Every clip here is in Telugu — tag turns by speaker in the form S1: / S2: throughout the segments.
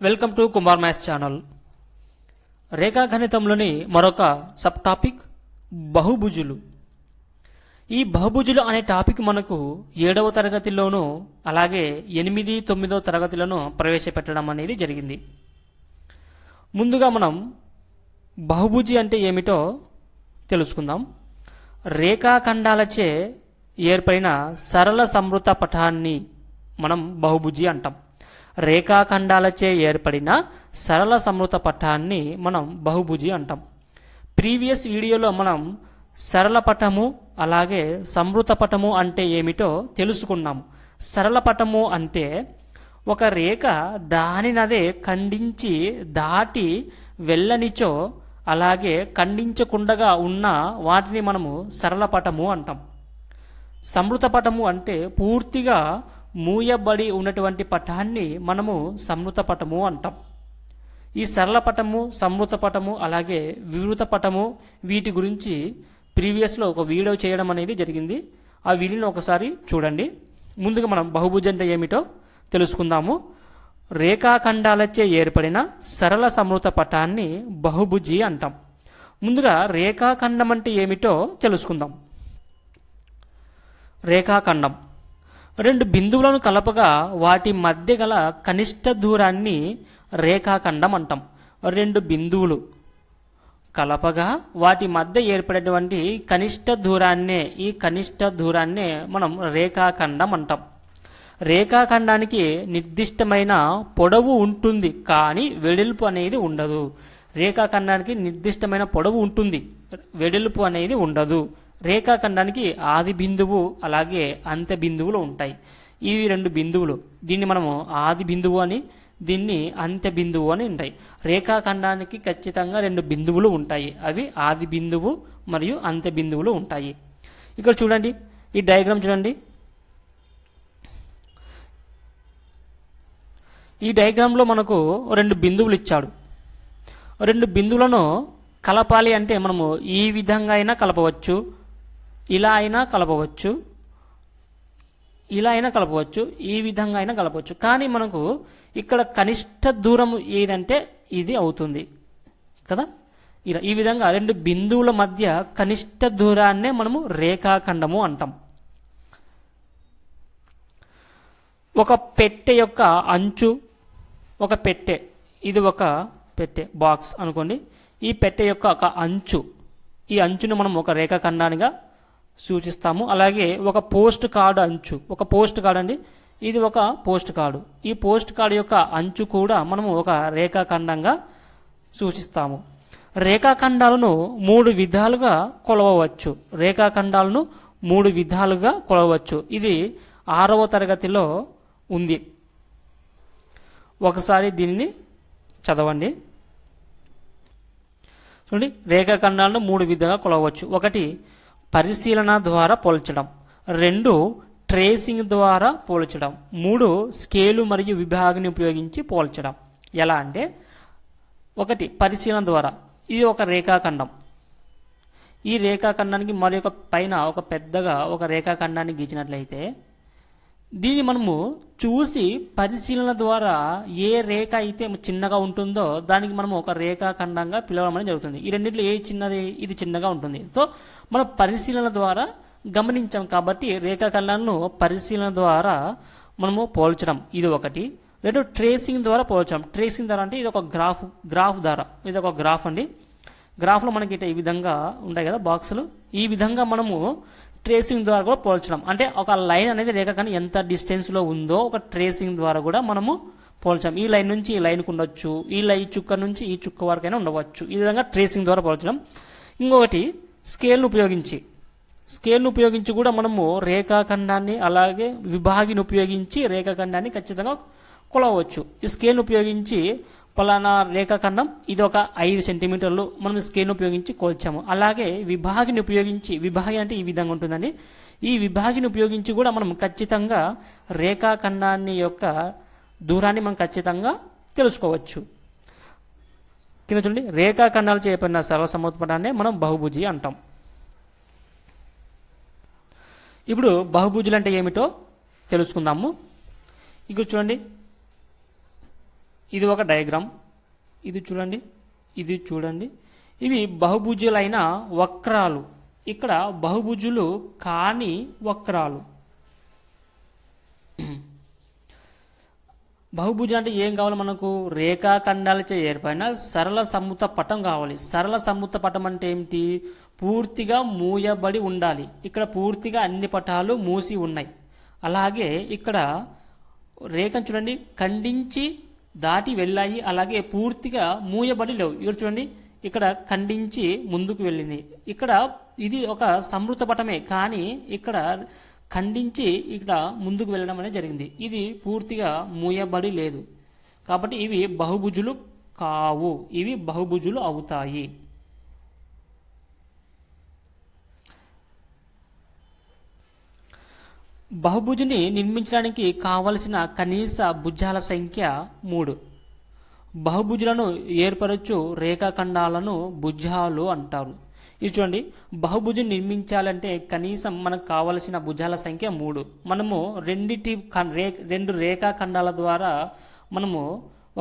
S1: Welcome to Kumar maths channel. రేఖాగణితంలోని మరొక సబ్ టాపిక్ బహుభుజులు. ఈ బహుభుజులు అనే టాపిక్ మనకు 7వ తరగతిలోనూ అలాగే 8, 9వ తరగతిలోనూ ప్రవేశపెట్టడం అనేది జరిగింది. ముందుగా మనం బహుభుజి అంటే ఏమిటో తెలుసుకుందాం. రేఖాఖండాలచే ఏర్పడిన సరళ సంవృత పటాన్ని మనం బహుభుజి అంటాం. రేఖాఖండాలచే ఏర్పడిన సరళ సంవృత పటాన్ని మనం బహుభుజి అంటాం. ప్రీవియస్ వీడియోలో మనం సరళ పటము అలాగే సంవృత పటము అంటే ఏమిటో తెలుసుకున్నాము. సరళ పటము అంటే ఒక రేఖ దానినదే ఖండించి దాటి వెళ్ళనిచో అలాగే ఖండించకుండగా ఉన్న వాటిని మనము సరళ పటము అంటాం. సంవృత పటము అంటే పూర్తిగా మూయబడి ఉన్నటువంటి పటాన్ని మనము సంవృత పటము అంటాం. ఈ సరళ పటము, సంవృత పటము అలాగే వివృత పటము వీటి గురించి ప్రీవియస్లో ఒక వీడియో చేయడం అనేది జరిగింది. ఆ వీడియోని ఒకసారి చూడండి. ముందుగా మనం బహుభుజి అంటే ఏమిటో తెలుసుకుందాము. రేఖాఖండాలచే ఏర్పడిన సరళ సంవృత పటాన్ని బహుభుజి అంటాం. ముందుగా రేఖాఖండం అంటే ఏమిటో తెలుసుకుందాం. రేఖాఖండం రెండు బిందువులను కలపగా వాటి మధ్య గల కనిష్ట దూరాన్ని రేఖాఖండం అంటాం. రెండు బిందువులు కలపగా వాటి మధ్య ఏర్పడేటువంటి కనిష్ట దూరాన్నే మనం రేఖాఖండం అంటాం. రేఖాఖండానికి నిర్దిష్టమైన పొడవు ఉంటుంది కానీ వెడల్పు అనేది ఉండదు. రేఖాఖండానికి నిర్దిష్టమైన పొడవు ఉంటుంది, వెడల్పు అనేది ఉండదు. రేఖాఖండానికి ఆది బిందువు అలాగే అంత్య బిందువులు ఉంటాయి. ఇవి రెండు బిందువులు, దీన్ని మనము ఆది బిందువు అని దీన్ని అంత్య బిందువు అని ఉంటాయి. రేఖాఖండానికి ఖచ్చితంగా రెండు బిందువులు ఉంటాయి, అవి ఆది బిందువు మరియు అంత్య బిందువులు ఉంటాయి. ఇక్కడ చూడండి, ఈ డయాగ్రామ్ చూడండి. ఈ డయాగ్రామ్లో మనకు రెండు బిందువులు ఇచ్చాడు. రెండు బిందువులను కలపాలి అంటే మనము ఈ విధంగా అయినా కలపవచ్చు, ఇలా అయినా కలపవచ్చు, ఇలా అయినా కలపవచ్చు, ఈ విధంగా అయినా కలపవచ్చు. కానీ మనకు ఇక్కడ కనిష్ట దూరం ఏదంటే ఇది అవుతుంది కదా. ఇలా ఈ విధంగా రెండు బిందువుల మధ్య కనిష్ట దూరాన్నే మనము రేఖాఖండము అంటాం. ఒక పెట్టె యొక్క అంచు, ఒక పెట్టె, ఇది ఒక పెట్టె బాక్స్ అనుకోండి. ఈ పెట్టె యొక్క ఒక అంచు, ఈ అంచును మనం ఒక రేఖాఖండానిగా సూచిస్తాము. అలాగే ఒక పోస్ట్ కార్డు అంచు, ఒక పోస్ట్ కార్డు అండి, ఇది ఒక పోస్ట్ కార్డు. ఈ పోస్ట్ కార్డు యొక్క అంచు కూడా మనము ఒక రేఖాఖండంగా సూచిస్తాము. రేఖాఖండాలను మూడు విధాలుగా కొలవవచ్చు. రేఖాఖండాలను మూడు విధాలుగా కొలవవచ్చు. ఇది 6వ తరగతిలో ఉంది. ఒకసారి దీనిని చదవండి. చూడండి, రేఖాఖండాలను మూడు విధాలుగా కొలవచ్చు. ఒకటి పరిశీలన ద్వారా పోల్చడం, 2 ట్రేసింగ్ ద్వారా పోల్చడం, 3 స్కేలు మరియు విభాగాన్ని ఉపయోగించి పోల్చడం. ఎలా అంటే, ఒకటి పరిశీలన ద్వారా, ఇది ఒక రేఖాఖండం. ఈ రేఖాఖండానికి మరి ఒక పైన ఒక పెద్దగా ఒక రేఖాఖండాన్ని గీచినట్లయితే దీన్ని మనము చూసి పరిశీలన ద్వారా ఏ రేఖ అయితే చిన్నగా ఉంటుందో దానికి మనము ఒక రేఖాఖండంగా పిలవడం అనేది జరుగుతుంది. ఈ రెండింటిలో ఏ చిన్నది, ఇది చిన్నగా ఉంటుంది. సో మనం పరిశీలన ద్వారా గమనించాం కాబట్టి రేఖాఖండాలను పరిశీలన ద్వారా మనము పోల్చడం, ఇది ఒకటి. 2 ట్రేసింగ్ ద్వారా పోల్చడం. ట్రేసింగ్ ద్వారా అంటే ఇది ఒక గ్రాఫ్ ద్వారా, ఇది ఒక గ్రాఫ్ అండి. గ్రాఫ్లో మనకి ఈ విధంగా ఉంటాయి కదా బాక్సులు, ఈ విధంగా మనము ట్రేసింగ్ ద్వారా కూడా పోల్చడం. అంటే ఒక లైన్ అనేది రేఖాఖండం ఎంత డిస్టెన్స్లో ఉందో ఒక ట్రేసింగ్ ద్వారా కూడా మనము పోల్చడం. ఈ లైన్ నుంచి ఈ లైన్కి ఉండొచ్చు, ఈ చుక్క నుంచి ఈ చుక్క వరకైనా ఉండవచ్చు. ఈ విధంగా ట్రేసింగ్ ద్వారా పోల్చడం. ఇంకొకటి స్కేల్ను ఉపయోగించి కూడా మనము రేఖాఖండాన్ని అలాగే విభాగిని ఉపయోగించి రేఖాఖండాన్ని ఖచ్చితంగా కొలవచ్చు. ఈ స్కేల్ను ఉపయోగించి పలానా రేఖాఖండం ఇది ఒక 5 సెంటీమీటర్లు మనం స్కేల్ను ఉపయోగించి కొల్చాము. అలాగే విభాగిని ఉపయోగించి, విభాగి అంటే ఈ విధంగా ఉంటుందండి, ఈ విభాగిని ఉపయోగించి కూడా మనం ఖచ్చితంగా రేఖాఖండాన్ని యొక్క దూరాన్ని మనం ఖచ్చితంగా తెలుసుకోవచ్చు. కింద చూడండి, రేఖాఖండాలు చేయబడిన సరళ సంవృత పటాన్ని మనం బహుభుజి అంటాం. ఇప్పుడు బహుభుజులు అంటే ఏమిటో తెలుసుకుందాము. ఇక్కడ చూడండి, ఇది ఒక డయాగ్రామ్, ఇది చూడండి, ఇది చూడండి. ఇవి బహుభుజులైన వక్రాలు. ఇక్కడ బహుభుజులు కాని వక్రాలు. బహుభుజం అంటే ఏం కావాలి మనకు? రేఖాఖండాలచే ఏర్పడిన సరళ సమ్ముత పటం కావాలి. సరళ సమ్ముత పటం అంటే ఏమిటి? పూర్తిగా మూయబడి ఉండాలి. ఇక్కడ పూర్తిగా అన్ని పటాలు మూసి ఉన్నాయి. అలాగే ఇక్కడ రేఖను చూడండి, ఖండించి దాటి వెళ్ళాయి, అలాగే పూర్తిగా మూయబడి లేవు. ఇక్కడ చూడండి, ఇక్కడ ఖండించి ముందుకు వెళ్ళింది. ఇక్కడ ఇది ఒక సమృత పటమే, కానీ ఇక్కడ ఖండించి ఇక్కడ ముందుకు వెళ్ళడం అనేది జరిగింది. ఇది పూర్తిగా మూయబడి లేదు. కాబట్టి ఇవి బహుభుజులు కావు, ఇవి బహుభుజులు అవుతాయి. బహుభుజుని నిర్మించడానికి కావలసిన కనీస భుజాల సంఖ్య 3. బహుభుజులను ఏర్పరచు రేఖాఖండాలను భుజాలు అంటారు. ఇది చూడండి, బహుభుజం నిర్మించాలంటే కనీసం మనకు కావలసిన భుజాల సంఖ్య 3. మనము రెండు రేఖాఖండాల ద్వారా మనము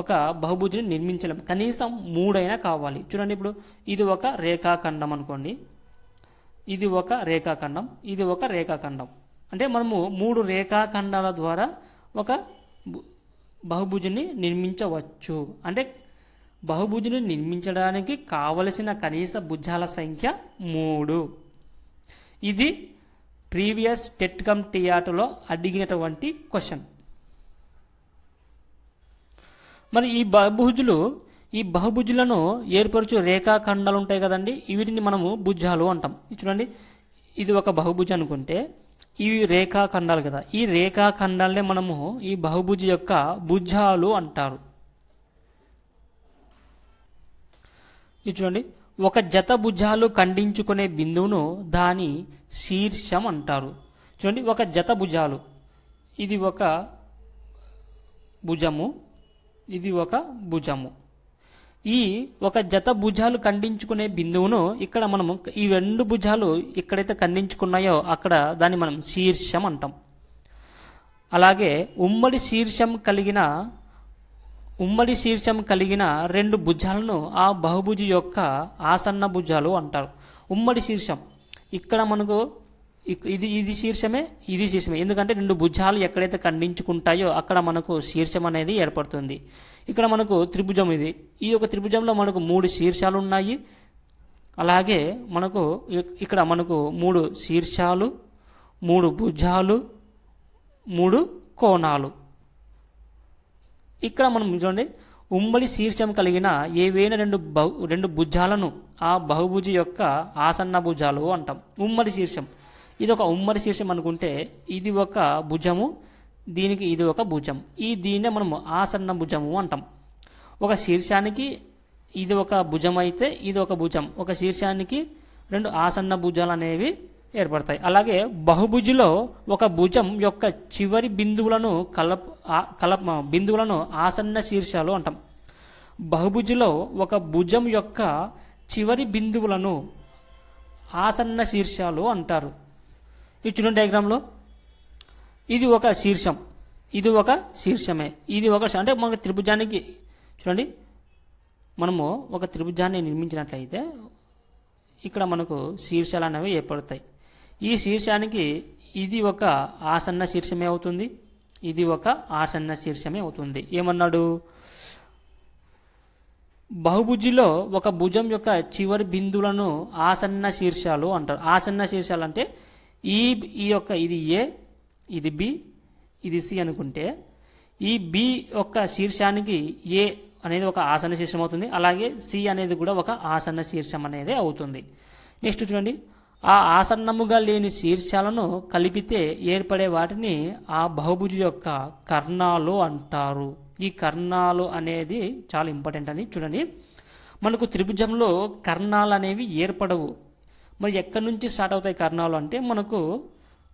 S1: ఒక బహుభుజం నిర్మించలేము. కనీసం 3 అయినా కావాలి. చూడండి, ఇప్పుడు ఇది ఒక రేఖాఖండం అనుకోండి, ఇది ఒక రేఖాఖండం, ఇది ఒక రేఖాఖండం. అంటే మనము 3 రేఖాఖండాల ద్వారా ఒక బహుభుజాన్ని నిర్మించవచ్చు. అంటే బహుభుజాన్ని నిర్మించడానికి కావలసిన కనీస భుజాల సంఖ్య 3. ఇది ప్రీవియస్ టెట్ కమ్ టిఆర్టీలో అడిగినటువంటి క్వశ్చన్. మరి ఈ బహుభుజులను ఏర్పరచు రేఖాఖండాలు ఉంటాయి కదండి, వీటిని మనము భుజాలు అంటాం. చూడండి, ఇది ఒక బహుభుజం అనుకుంటే ఇవి రేఖాఖండాలు కదా, ఈ రేఖాఖండాలనే మనము ఈ బహుభుజ యొక్క భుజాలు అంటారు. ఇది చూడండి, ఒక జత భుజాలు ఖండించుకునే బిందువును దాని శీర్షం అంటారు. చూడండి, ఒక జత భుజాలు, ఇది ఒక భుజము, ఇది ఒక భుజము. ఈ ఒక జత భుజాలు ఖండించుకునే బిందువును ఇక్కడ మనము ఈ 2 భుజాలు ఎక్కడైతే ఖండించుకున్నాయో అక్కడ దాన్ని మనం శీర్షం అంటాం. అలాగే ఉమ్మడి శీర్షం కలిగిన 2 భుజాలను ఆ బహుభుజి యొక్క ఆసన్న భుజాలు అంటారు. ఉమ్మడి శీర్షం ఇక్కడ మనకు ఇది శీర్షమే, ఇది శీర్షమే. ఎందుకంటే 2 భుజాలు ఎక్కడైతే ఖండించుకుంటాయో అక్కడ మనకు శీర్షం అనేది ఏర్పడుతుంది. ఇక్కడ మనకు త్రిభుజం, ఈ యొక్క త్రిభుజంలో మనకు 3 శీర్షాలు ఉన్నాయి. అలాగే ఇక్కడ మనకు 3 శీర్షాలు, 3 భుజాలు, 3 కోణాలు. ఇక్కడ మనం చూడండి, ఉమ్మడి శీర్షం కలిగిన ఏవైనా 2 భుజాలను ఆ బహుభుజి యొక్క ఆసన్న భుజాలు అంటాం. ఉమ్మడి శీర్షం, ఇది ఒక ఉమ్మడి శీర్షం అనుకుంటే ఇది ఒక భుజము, దీనికి ఇది ఒక భుజం, దీన్నే మనము ఆసన్న భుజము అంటాం. ఒక శీర్షానికి ఇది ఒక భుజం అయితే ఇది ఒక భుజం, ఒక శీర్షానికి 2 ఆసన్న భుజాలు అనేవి ఏర్పడతాయి. అలాగే బహుభుజిలో ఒక భుజం యొక్క చివరి బిందువులను బిందువులను ఆసన్న శీర్షాలు అంటాం. బహుభుజిలో ఒక భుజం యొక్క చివరి బిందువులను ఆసన్న శీర్షాలు అంటారు. ఈ చూడండి డయాగ్రామ్లో, ఇది ఒక శీర్షం, ఇది ఒక శీర్షమే, ఇది ఒక అంటే మనకు త్రిభుజానికి చూడండి, మనము ఒక త్రిభుజాన్ని నిర్మించినట్లయితే ఇక్కడ మనకు శీర్షాలు అనేవి ఏర్పడతాయి. ఈ శీర్షానికి ఇది ఒక ఆసన్న శీర్షమే అవుతుంది, ఇది ఒక ఆసన్న శీర్షమే అవుతుంది. ఏమన్నాడు? బహుభుజిలో ఒక భుజం యొక్క చివరి బిందువులను ఆసన్న శీర్షాలు అంటారు. ఆసన్న శీర్షాలు అంటే ఇది ఏ, ఇది బి, ఇది సి అనుకుంటే ఈ బి యొక్క శీర్షానికి ఏ అనేది ఒక ఆసన్న శీర్షం అవుతుంది. అలాగే సి అనేది కూడా ఒక ఆసన్న శీర్షం అనేది అవుతుంది. నెక్స్ట్ చూడండి, ఆ ఆసన్నముగా లేని శీర్షాలను కలిపితే ఏర్పడే వాటిని ఆ బహుభుజి యొక్క కర్ణాలు అంటారు. ఈ కర్ణాలు అనేది చాలా ఇంపార్టెంట్ అని చూడండి. మనకు త్రిభుజంలో కర్ణాలు అనేవి ఏర్పడవు. మరి ఎక్కడి నుంచి స్టార్ట్ అవుతాయి కర్ణాలు అంటే మనకు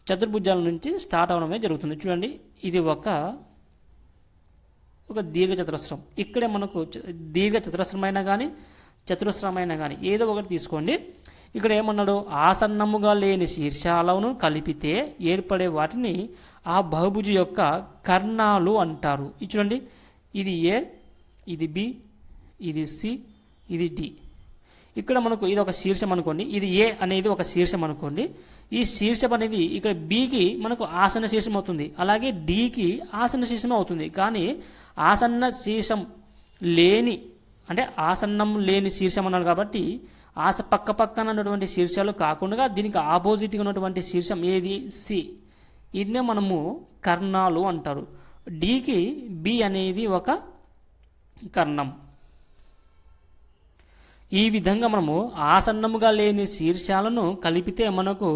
S1: చతుర్భుజాల నుంచి స్టార్ట్ అవడమే జరుగుతుంది. చూడండి, ఇది ఒక దీర్ఘ చతురస్రం. ఇక్కడే మనకు దీర్ఘ చతురస్రమైనా కానీ చతురస్రమైనా కానీ ఏదో ఒకటి తీసుకోండి. ఇక్కడ ఏమన్నాడు? ఆసన్నముగా లేని శీర్షాలను కలిపితే ఏర్పడే వాటిని ఆ బహుభుజి యొక్క కర్ణాలు అంటారు. ఇది చూడండి, ఇది ఏ, ఇది బి, ఇది సి, ఇది డి. ఇక్కడ మనకు ఇది ఒక శీర్షం అనుకోండి, ఇది ఏ అనేది ఒక శీర్షం అనుకోండి. ఈ శీర్షం అనేది ఇక్కడ బికి మనకు ఆసన్న శీర్షం అవుతుంది, అలాగే డికి ఆసన్న శీర్షం అవుతుంది. కానీ ఆసన్న శీర్షం లేని అంటే ఆసన్నం లేని శీర్షం అన్నాడు కాబట్టి పక్క పక్కన ఉన్నటువంటి శీర్షాలు కాకుండా దీనికి ఆపోజిట్గా ఉన్నటువంటి శీర్షం ఏది? సి. వీటినే మనము కర్ణాలు అంటారు. డికి బి అనేది ఒక కర్ణం. ఈ విధంగా మనము ఆసన్నముగా లేని శీర్షాలను కలిపితే మనకు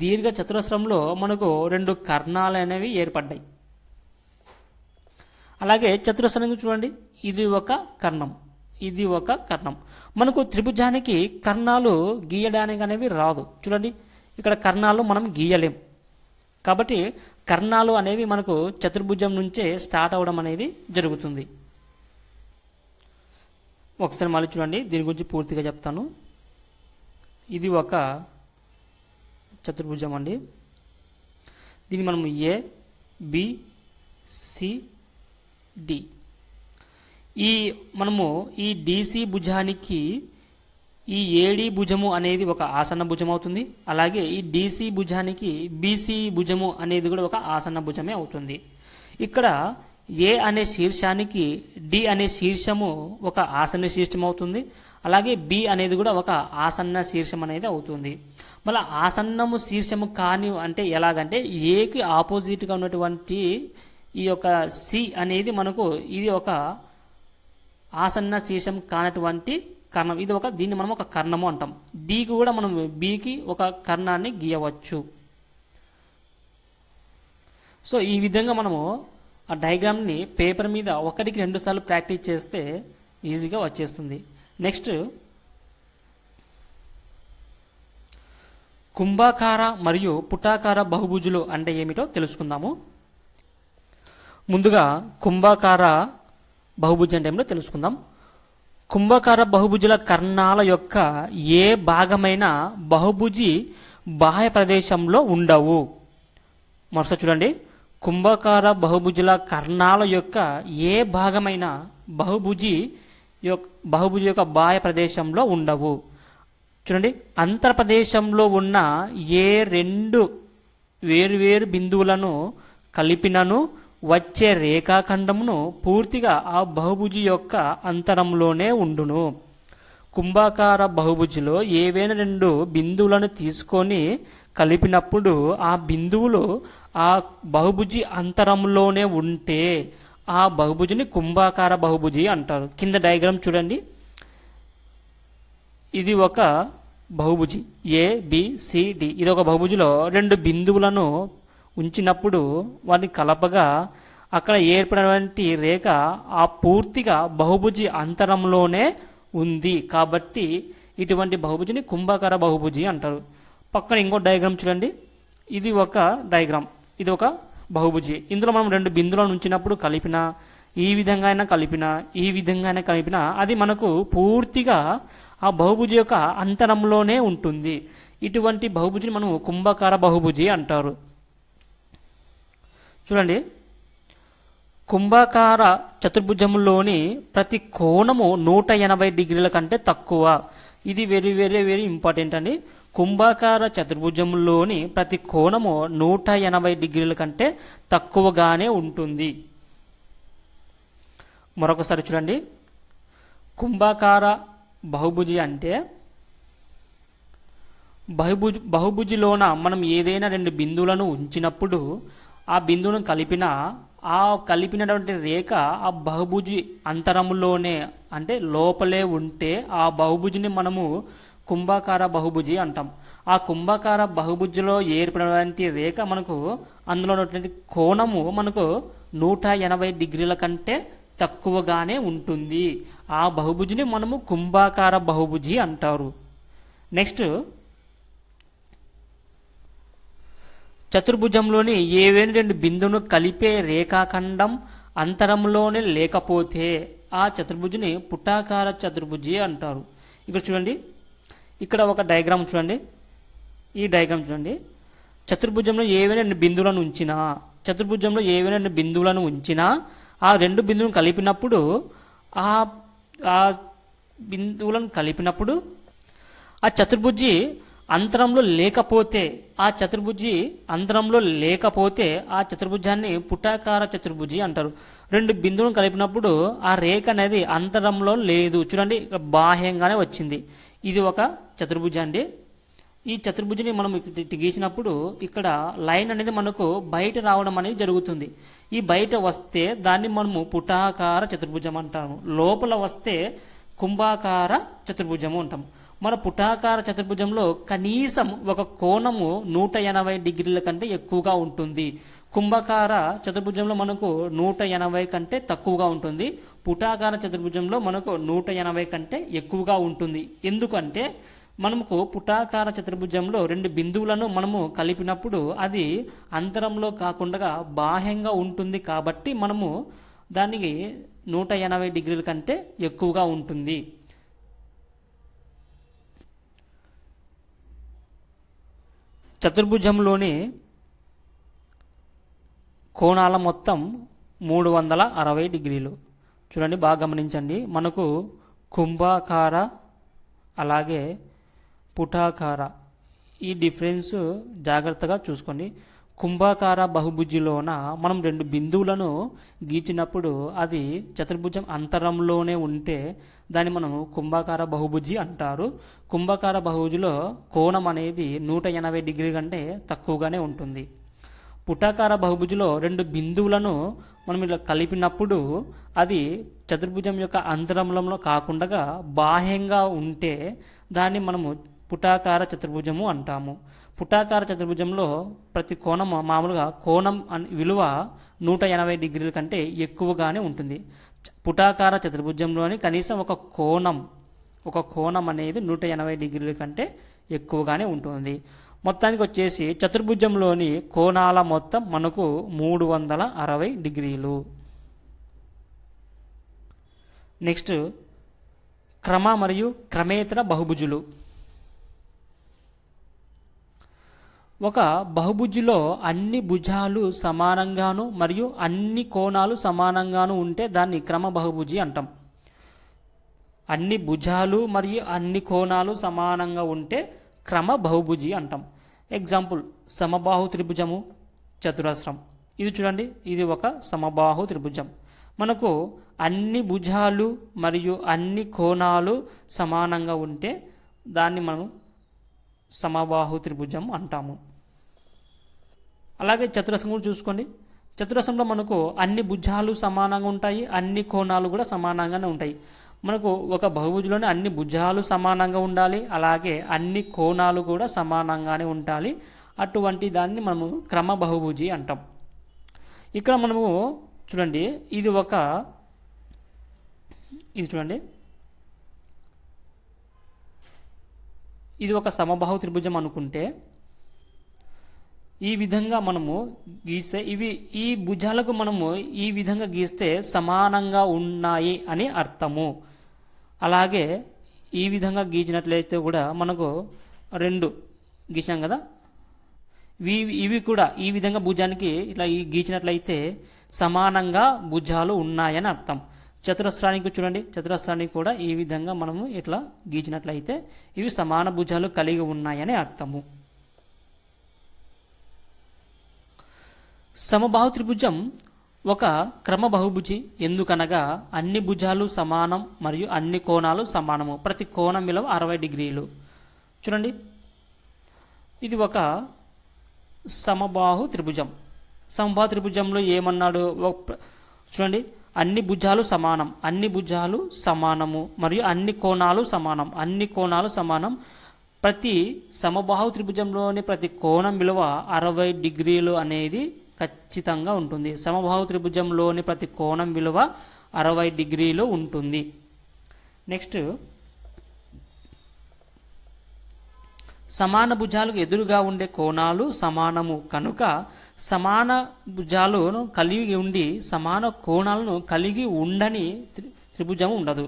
S1: దీర్ఘ చతురస్రంలో మనకు 2 కర్ణాలు అనేవి ఏర్పడ్డాయి. అలాగే చతురస్రం చూడండి, ఇది ఒక కర్ణం, ఇది ఒక కర్ణం. మనకు త్రిభుజానికి కర్ణాలు గీయడానికి అనేవి రాదు. చూడండి, ఇక్కడ కర్ణాలు మనం గీయలేం. కాబట్టి కర్ణాలు అనేవి మనకు చతుర్భుజం నుంచే స్టార్ట్ అవ్వడం అనేది జరుగుతుంది. ఒకసారి మళ్ళీ చూడండి, దీని గురించి పూర్తిగా చెప్తాను. ఇది ఒక చతుర్భుజం అండి. దీన్ని మనం ఏ, బి, సి, డి. మనము ఈ డిసి భుజానికి ఈ ఏడి భుజము అనేది ఒక ఆసన్న భుజం అవుతుంది. అలాగే ఈ డిసి భుజానికి బీసీ భుజము అనేది కూడా ఒక ఆసన్న భుజమే అవుతుంది. ఇక్కడ ఏ అనే శీర్షానికి డి అనే శీర్షము ఒక ఆసన్న శీర్షం అవుతుంది. అలాగే బి అనేది కూడా ఒక ఆసన్న శీర్షం అనేది అవుతుంది. మళ్ళీ ఆసన్నము శీర్షము కాని అంటే ఎలాగంటే ఏకి ఆపోజిట్గా ఉన్నటువంటి ఈ యొక్క సి అనేది మనకు ఇది ఒక ఆసన్న శీర్షం కానటువంటి కర్ణం. ఇది దీన్ని మనం ఒక కర్ణము అంటాం. డికి కూడా మనం బికి ఒక కర్ణాన్ని గీయవచ్చు. సో ఈ విధంగా మనము ఆ డయాగ్రామ్ని పేపర్ మీద 1కి 2 సార్లు ప్రాక్టీస్ చేస్తే ఈజీగా వచ్చేస్తుంది. నెక్స్ట్ కుంభాకార మరియు పుటాకార బహుభుజులు అంటే ఏమిటో తెలుసుకుందాము. ముందుగా కుంభాకార బహుభుజం అంటే ఏమిటో తెలుసుకుందాం. కుంభాకార బహుభుజుల కర్ణాల యొక్క ఏ భాగమైన బహుభుజి బాహ్య ప్రదేశంలో ఉండవు. మరోసారి చూడండి, కుంభాకార బహుభుజుల కర్ణాల యొక్క ఏ భాగమైన బహుభుజి యొక్క బాహ్య ప్రదేశంలో ఉండవు. చూడండి, అంతర్ప్రదేశంలో ఉన్న ఏ 2 వేరువేరు బిందువులను కలిపినను వచ్చే రేఖాఖండమును పూర్తిగా ఆ బహుభుజి యొక్క అంతరంలోనే ఉండును. కుంభాకార బహుభుజిలో ఏవైనా 2 బిందువులను తీసుకొని కలిపినప్పుడు ఆ బిందువులు ఆ బహుభుజి అంతరంలోనే ఉంటే ఆ బహుభుజిని కుంభాకార బహుభుజి అంటారు. కింద డయాగ్రామ్ చూడండి, ఇది ఒక బహుభుజి ఏ, బి, సి, డి. ఇది ఒక బహుభుజిలో 2 బిందువులను ఉంచినప్పుడు వాటిని కలపగా అక్కడ ఏర్పడినటువంటి రేఖ ఆ పూర్తిగా బహుభుజి అంతరంలోనే ఉంది. కాబట్టి ఇటువంటి బహుభుజిని కుంభాకార బహుభుజి అంటారు. పక్కన ఇంకో డయాగ్రామ్ చూడండి, ఇది ఒక డయాగ్రామ్, ఇది ఒక బహుభుజి. ఇందులో మనం 2 బిందువులను ఉంచినప్పుడు కలిపినా, ఈ విధంగా అయినా కలిపినా, ఈ విధంగా అయినా కలిపినా అది మనకు పూర్తిగా ఆ బహుభుజి యొక్క అంతరంలోనే ఉంటుంది. ఇటువంటి బహుభుజిని మనం కుంభాకార బహుభుజి అంటారు. చూడండి, కుంభాకార చతుర్భుజంలోని ప్రతి కోణము 180 డిగ్రీల కంటే తక్కువ. ఇది వెరీ వెరీ వెరీ ఇంపార్టెంట్ అండి. కుంభాకార చతుర్భుజంలోని ప్రతి కోణము 180 డిగ్రీల కంటే తక్కువగానే ఉంటుంది. మరొకసారి చూడండి, కుంభాకార బహుభుజి అంటే బహుభుజిలోన మనం ఏదైనా 2 బిందువులను ఉంచినప్పుడు ఆ బిందువును కలిపినటువంటి రేఖ ఆ బహుభుజి అంతరములోనే అంటే లోపలే ఉంటే ఆ బహుభుజిని మనము కుంభాకార బహుభుజి అంటాం. ఆ కుంభాకార బహుభుజిలో ఏర్పడినటువంటి రేఖ మనకు అందులో ఉన్నటువంటి కోణము మనకు 180 డిగ్రీల కంటే తక్కువగానే ఉంటుంది. ఆ బహుభుజిని మనము కుంభాకార బహుభుజి అంటారు. నెక్స్ట్, చతుర్భుజంలోని ఏవైనా 2 బిందువును కలిపే రేఖాఖండం అంతరంలోనే లేకపోతే ఆ చతుర్భుజిని పుటాకార చతుర్భుజి అంటారు. ఇక్కడ చూడండి, ఇక్కడ ఒక డయాగ్రామ్ చూడండి, ఈ డయాగ్రామ్ చూడండి. చతుర్భుజంలో ఏవైనా 2 బిందువులను ఉంచినా ఆ 2 బిందువులను కలిపినప్పుడు ఆ ఆ బిందువులను కలిపినప్పుడు ఆ చతుర్భుజి అంతరంలో లేకపోతే ఆ చతుర్భుజాన్ని పుటాకార చతుర్భుజి అంటారు. రెండు బిందువులను కలిపినప్పుడు ఆ రేఖ అనేది అంతరంలో లేదు. చూడండి, బాహ్యంగానే వచ్చింది. ఇది ఒక చతుర్భుజం అండి. ఈ చతుర్భుజిని మనం గీసినప్పుడు ఇక్కడ లైన్ అనేది మనకు బయట రావడం అనేది జరుగుతుంది. ఈ బయట వస్తే దాన్ని మనము పుటాకార చతుర్భుజం అంటాము. లోపల వస్తే కుంభాకార చతుర్భుజము అంటాం. మన పుటాకార చతుర్భుజంలో కనీసం ఒక కోణము 180 డిగ్రీల కంటే ఎక్కువగా ఉంటుంది. కుంభాకార చతుర్భుజంలో మనకు 180 కంటే తక్కువగా ఉంటుంది. పుటాకార చతుర్భుజంలో మనకు 180 కంటే ఎక్కువగా ఉంటుంది. ఎందుకంటే మనకు పుటాకార చతుర్భుజంలో రెండు బిందువులను మనము కలిపినప్పుడు అది అంతరంలో కాకుండా బాహ్యంగా ఉంటుంది. కాబట్టి మనము దానికి 180 డిగ్రీల కంటే ఎక్కువగా ఉంటుంది. చతుర్భుజంలోని కోణాల మొత్తం 360 డిగ్రీలు. చూడండి, బాగా గమనించండి. మనకు కుంభాకార అలాగే పుటాకార ఈ డిఫరెన్స్ జాగ్రత్తగా చూసుకోండి. కుంభాకార బహుభుజిలోన మనం రెండు బిందువులను గీచినప్పుడు అది చతుర్భుజం అంతరంలోనే ఉంటే దాన్ని మనం కుంభాకార బహుభుజి అంటారు. కుంభాకార బహుభుజిలో కోణం అనేది 180 డిగ్రీ కంటే తక్కువగానే ఉంటుంది. పుటాకార బహుభుజిలో రెండు బిందువులను మనం ఇలా కలిపినప్పుడు అది చతుర్భుజం యొక్క అంతరంలో కాకుండా బాహ్యంగా ఉంటే దాన్ని మనము పుటాకార చతుర్భుజము అంటాము. పుటాకార చతుర్భుజంలో ప్రతి కోణం మామూలుగా కోణం విలువ 180 డిగ్రీల కంటే ఎక్కువగానే ఉంటుంది. పుటాకార చతుర్భుజంలోని కనీసం ఒక కోణం అనేది 180 డిగ్రీల కంటే ఎక్కువగానే ఉంటుంది. మొత్తానికి వచ్చేసి చతుర్భుజంలోని కోణాల మొత్తం మనకు 360 డిగ్రీలు. నెక్స్ట్ క్రమ మరియు క్రమేతర బహుభుజులు. ఒక బహుభుజిలో అన్ని భుజాలు సమానంగాను మరియు అన్ని కోణాలు సమానంగాను ఉంటే దాన్ని క్రమ బహుభుజి అంటాం. అన్ని భుజాలు మరియు అన్ని కోణాలు సమానంగా ఉంటే క్రమ బహుభుజి అంటాం. ఎగ్జాంపుల్, సమబాహు త్రిభుజము, చతురస్రం. ఇది చూడండి, ఇది ఒక సమబాహు త్రిభుజం. మనకు అన్ని భుజాలు మరియు అన్ని కోణాలు సమానంగా ఉంటే దాన్ని మనం సమబాహు త్రిభుజం అంటాము. అలాగే చతురస్రం కూడా చూసుకోండి. చతురస్రంలో మనకు అన్ని భుజాలు సమానంగా ఉంటాయి, అన్ని కోణాలు కూడా సమానంగానే ఉంటాయి. మనకు ఒక బహుభుజిలోనే అన్ని భుజాలు సమానంగా ఉండాలి, అలాగే అన్ని కోణాలు కూడా సమానంగానే ఉండాలి. అటువంటి దాన్ని మనము క్రమ బహుభుజి అంటాం. ఇక్కడ మనము చూడండి, ఇది చూడండి, ఇది ఒక సమబాహు త్రిభుజం అనుకుంటే ఈ విధంగా మనము గీస్తే ఈ భుజాలకు మనము ఈ విధంగా గీస్తే సమానంగా ఉన్నాయి అని అర్థము. అలాగే ఈ విధంగా గీచినట్లయితే కూడా మనకు రెండు గీసాం కదా, ఇవి కూడా ఈ విధంగా భుజానికి ఇట్లా గీచినట్లయితే సమానంగా భుజాలు ఉన్నాయని అర్థం. చతురస్రానికి చూడండి, చతురస్రానికి కూడా ఈ విధంగా మనము ఇట్లా గీచినట్లయితే ఇవి సమాన భుజాలు కలిగి ఉన్నాయని అర్థము. సమబాహు త్రిభుజం ఒక క్రమ బహుభుజి. ఎందుకనగా అన్ని భుజాలు సమానం మరియు అన్ని కోణాలు సమానము. ప్రతి కోణం విలువ 60 డిగ్రీలు. చూడండి, ఇది ఒక సమబాహు త్రిభుజం. సమబాహు త్రిభుజంలో ఏమన్నాడు చూడండి, అన్ని భుజాలు సమానం, అన్ని భుజాలు సమానము మరియు అన్ని కోణాలు సమానం, అన్ని కోణాలు సమానం. ప్రతి సమబాహు త్రిభుజంలోని ప్రతి కోణం విలువ 60 డిగ్రీలు అనేది ఖచ్చితంగా ఉంటుంది. సమబాహు త్రిభుజంలోని ప్రతి కోణం విలువ 60 డిగ్రీలు ఉంటుంది. నెక్స్ట్, సమాన భుజాలకు ఎదురుగా ఉండే కోణాలు సమానము కనుక సమాన భుజాలను కలిగి ఉండి సమాన కోణాలను కలిగి ఉండని త్రిభుజం ఉండదు.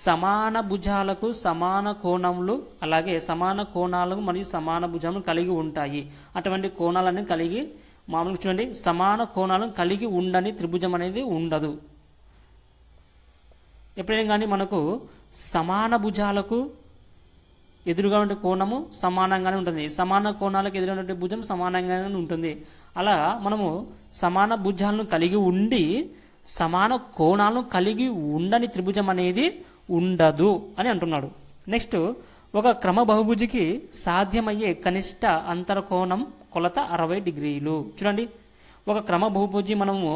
S1: సమాన భుజాలకు సమాన కోణములు అలాగే సమాన కోణాలకు మరియు సమాన భుజములు కలిగి ఉంటాయి. అటువంటి కోణాలను కలిగి మామూలుగా చూడండి, సమాన కోణాలను కలిగి ఉండని త్రిభుజం అనేది ఉండదు. ఎప్పుడైనా కానీ మనకు సమాన భుజాలకు ఎదురుగా ఉండే కోణము సమానంగానే ఉంటుంది, సమాన కోణాలకు ఎదురుగా ఉండే భుజం సమానంగానే ఉంటుంది. అలా మనము సమాన భుజాలను కలిగి ఉండి సమాన కోణాలను కలిగి ఉండని త్రిభుజం అనేది ఉండదు అని అంటున్నాడు. నెక్స్ట్, ఒక క్రమ బహుభుజికి సాధ్యమయ్యే కనిష్ట అంతర కోణం కొలత 60 డిగ్రీలు. చూడండి, ఒక క్రమ బహుభుజి మనము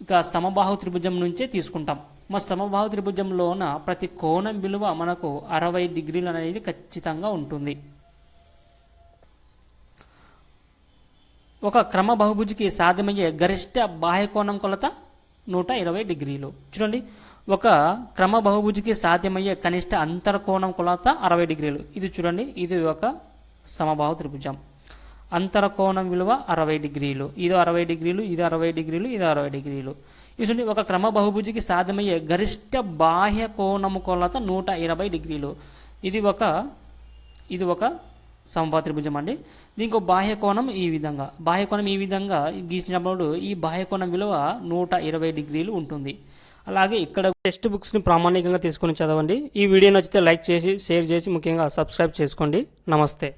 S1: ఇక సమబాహు త్రిభుజం నుంచే తీసుకుంటాం. మా సమబాహు త్రిభుజంలోన ప్రతి కోణం విలువ మనకు 60 డిగ్రీలు అనేది ఖచ్చితంగా ఉంటుంది. ఒక క్రమ బహుభుజికి సాధ్యమయ్యే గరిష్ట బాహ్య కోణం కొలత 120 డిగ్రీలు. చూడండి, ఒక క్రమ బహుభుజికి సాధ్యమయ్యే కనిష్ట అంతర కోణం కొలత 60 డిగ్రీలు. ఇది చూడండి, ఇది ఒక సమబాహు త్రిభుజం. అంతర కోణం విలువ 60 డిగ్రీలు, ఇది 60 డిగ్రీలు, ఇది 60 డిగ్రీలు, ఇది 60 డిగ్రీలు. ఇది ఒక క్రమ బహుభుజికి సాధ్యమయ్యే గరిష్ట బాహ్య కోణము కొలత 120 డిగ్రీలు. ఇది ఒక సమబాహు త్రిభుజం అండి. దీనికి బాహ్య కోణం ఈ విధంగా గీసినప్పుడు ఈ బాహ్య కోణం విలువ 120 డిగ్రీలు ఉంటుంది. అలాగే ఇక్కడ టెక్స్ట్ బుక్స్ని ప్రామాణికంగా తీసుకొని చదవండి. ఈ వీడియో నచ్చితే లైక్ చేసి షేర్ చేసి ముఖ్యంగా సబ్స్క్రైబ్ చేసుకోండి. నమస్తే.